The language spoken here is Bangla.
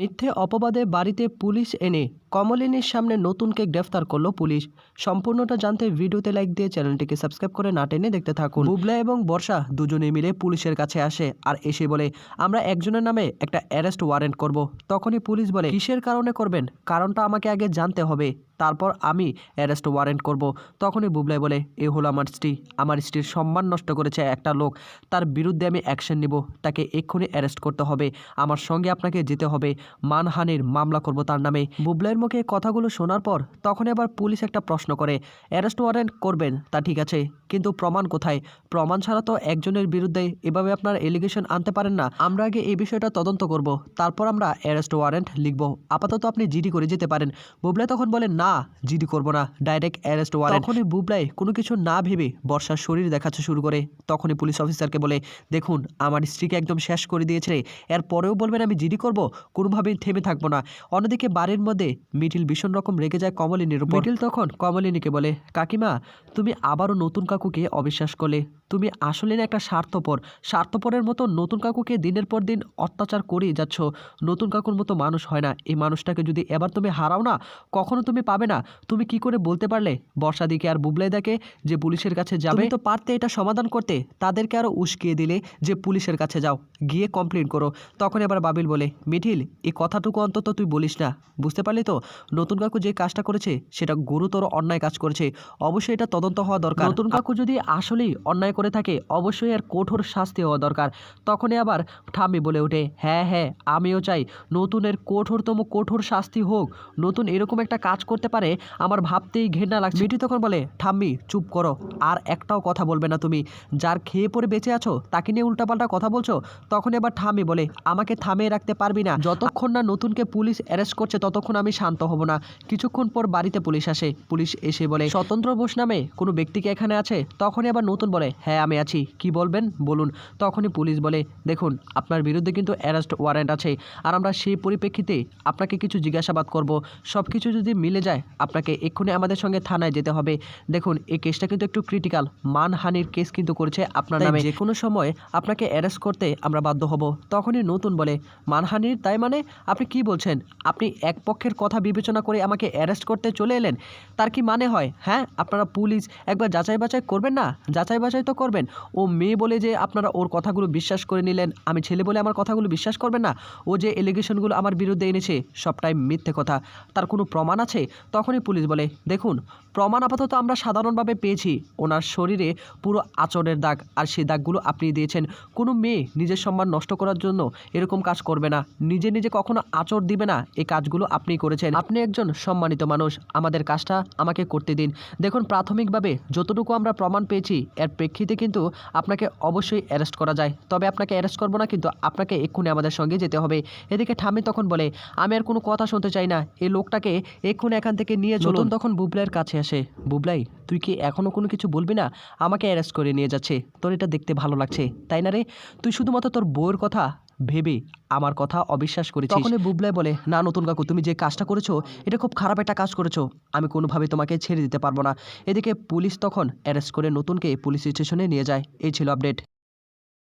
মিথ্যে অপবাদে বাড়িতে পুলিশ এনে কমলিনীর সামনে নতুনকে গ্রেফতার করলো পুলিশ। সম্পূর্ণটা জানতে ভিডিওতে লাইক দিয়ে চ্যানেলটিকে সাবস্ক্রাইব করে না টেনে দেখতে থাকুন। বুবলা এবং বর্ষা দুজনে মিলে পুলিশের কাছে আসে আর এসে বলে, আমরা একজনের নামে একটা অ্যারেস্ট ওয়ারেন্ট করব। তখনই পুলিশ বলে, কিসের কারণে করবেন? কারণটা আমাকে আগে জানতে হবে, তারপর আমি অ্যারেস্ট ওয়ারেন্ট করব। তখনই বুবলাই বলে, এ হলো আমার স্ত্রী, আমার স্ত্রীর সম্মান নষ্ট করেছে একটা লোক, তার বিরুদ্ধে আমি অ্যাকশন নিব, তাকে এক্ষুনি অ্যারেস্ট করতে হবে, আমার সঙ্গে আপনাকে যেতে হবে, মানহানির মামলা করব তার নামে। বুবলাইয়ের মুখে কথাগুলো শোনার পর তখন আবার পুলিশ একটা প্রশ্ন করে, অ্যারেস্ট ওয়ারেন্ট করবেন তা ঠিক আছে, কিন্তু প্রমাণ কোথায়? প্রমাণ ছাড়া তো একজনের বিরুদ্ধে এভাবে আপনার এলিগেশন আনতে পারেন না। আমরা আগে এই বিষয়টা তদন্ত করব, তারপর আমরা অ্যারেস্ট ওয়ারেন্ট লিখব, আপাতত আপনি জিডি করে যেতে পারেন। বুবলাই তখন বলে, না জিডি করব না, ডাইরেক্ট অ্যারেস্ট ওয়ারেন্ট। তখনই বুবলাই কোনো কিছু না ভেবে বর্ষার শরীর দেখাতে শুরু করে। তখনই পুলিশ অফিসারকে বলে, দেখুন আমার স্ত্রীকে একদম শেষ করে দিয়েছে, এর পরেও বলবেন আমি জিডি করব? কোনোভাবেই থেমে থাকবো না। অন্যদিকে বাড়ির মধ্যে মিটিল ভীষণ রকম রেগে যায় কমলিনীর উপর। মিটিল তখন কমলিনীকে বলে, কাকিমা তুমি আবারও নতুন কাকুকে অবিশ্বাস করলে, তুমি আসলে না একটা স্বার্থপরের মতো নতুন কাকুকে দিনের পর দিন অত্যাচার করেই যাচ্ছ। নতুন কাকুর মতো মানুষ হয় না, এই মানুষটাকে যদি এবার তুমি হারাও না, কখনো তুমি পাবে না। তুমি কি করে বলতে পারলে বর্ষা দিকে আর বুবলাই দাকে যে পুলিশের কাছে যাবে? তুমি তো পারতে এটা সমাধান করতে, তাদেরকে আরো উস্কিয়ে দিলে যে পুলিশের কাছে যাও, গিয়ে কমপ্লেন করো। তখন এবার বাবিল বলে, মিঠিল এই কথাটুকু অন্তত তুই বলিস না, বুঝতে পারলি তো নতুন কাকু যে কাজটা করেছে সেটা গুরুতর অন্যায় কাজ করেছে, অবশ্যই এটা তদন্ত হওয়া দরকার। নতুন কাকু যদি আসলেই অন্যায় করে থাকে অবশ্যই এর কঠোর শাস্তি হওয়া দরকার। তখনই আবার ঠাম্মি বলে ওঠে, হ্যাঁ হ্যাঁ আমিও চাই নতুনের কঠোর শাস্তি হোক, নতুন এরকম একটা কাজ করতে পারে আমার ভাবতেই ঘেন্না লাগছে। মিঠি তখন বলে, ঠাম্মি চুপ করো, আর একটাও কথা বলবে না তুমি, যার খেয়ে পড়ে বেঁচে আছো তাকে নিয়ে উল্টাপাল্টা কথা বলছো। তখন এবার ঠাম্মি বলে, আমাকে থামিয়ে রাখতে পারবি না, যতক্ষণ না নতুনকে পুলিশ অ্যারেস্ট করছে ততক্ষণ আমি শান্ত হব না। কিছুক্ষণ পর বাড়িতে পুলিশ আসে। পুলিশ এসে বলে, স্বতন্ত্র বোস নামে কোনো ব্যক্তিকে এখানে আছে? তখনই আবার নতুন বলে, হ্যাঁ আমি আছি, কি বলবেন বলুন। তখনই পুলিশ বলে, দেখুন আপনার বিরুদ্ধে কিন্তু অ্যারেস্ট ওয়ারেন্ট আছে, আর আমরা সেই পরিপ্রেক্ষিতে আপনাকে কিছু জিজ্ঞাসাবাদ করব, সব কিছু যদি মিলে যায় আপনাকে এক্ষুনি আমাদের সঙ্গে থানায় যেতে হবে। দেখুন এই কেসটা কিন্তু একটু ক্রিটিক্যাল, মানহানির কেস কিন্তু করেছে আপনার নামে, যে কোনো সময় আপনাকে অ্যারেস্ট করতে আমরা বাধ্য হব। তখনই নতুন বলে, মানহানির? তাই মানে আপনি কি বলছেন? আপনি এক পক্ষের কথা বিবেচনা করে আমাকে অ্যারেস্ট করতে চলে এলেন, তার কি মানে হয়? হ্যাঁ আপনারা পুলিশ একবার যাচাই বাছাই করবেন না? যাচাই বাছাই তো করবেন। ও মেয়ে বলে যে আপনারা ওর কথাগুলো বিশ্বাস করে নিলেন, আমি ছেলে বলে আমার কথাগুলো বিশ্বাস করবেন না? ও যে এলিগেশনগুলো আমার বিরুদ্ধে এনেছে সবটাই মিথ্যে কথা, তার কোনো প্রমাণ আছে? তখনই পুলিশ বলে, দেখুন প্রমাণ আপাতত আমরা সাধারণভাবে পেয়েছি, ওনার শরীরে পুরো আঁচড়ের দাগ, আর সেই দাগগুলো আপনি দিয়েছেন। কোনো মেয়ে নিজের সম্মান নষ্ট করার জন্য এরকম কাজ করবে না, নিজে কখনো আঁচড় দিবে না, এই কাজগুলো আপনি করেছেন। আপনি একজন সম্মানিত মানুষ, আমাদের কাজটা আমাকে করতে দিন। দেখুন প্রাথমিকভাবে যতটুকু আমরা প্রমাণ পেয়েছি এর প্রেক্ষিতে কিন্তু আপনাকে অবশ্যই অ্যারেস্ট করা যায়, তবে আপনাকে অ্যারেস্ট করবো না, কিন্তু আপনাকে এক্ষুনি আমাদের সঙ্গে যেতে হবে। এদিকে ঠাম্মি তখন বলে, আমি আর কোনো কথা শুনতে চাই না, এই লোকটাকে এক্ষুনি এখান থেকে নিয়ে চলুন। তখন বুবলাইয়ের কাছে আসে, বুবলাই তুই কি এখনো কোনো কিছু বলবি না? আমাকে অ্যারেস্ট করে নিয়ে যাচ্ছে, তোর এটা দেখতে ভালো লাগছে তাই না রে? তুই শুধুমাত্র তোর বউয়ের কথা ভেবে আমার কথা অবিশ্বাস করেছিস। তখনই বুবলাই বলে, না নতুন কাকু তুমি যে কাজটা করেছো এটা খুব খারাপ একটা কাজ করেছো, আমি কোনোভাবে তোমাকে ছেড়ে দিতে পারবো না। এদিকে পুলিশ তখন অ্যারেস্ট করে নতুনকে পুলিশ স্টেশনে নিয়ে যায়। এই ছিল আপডেট।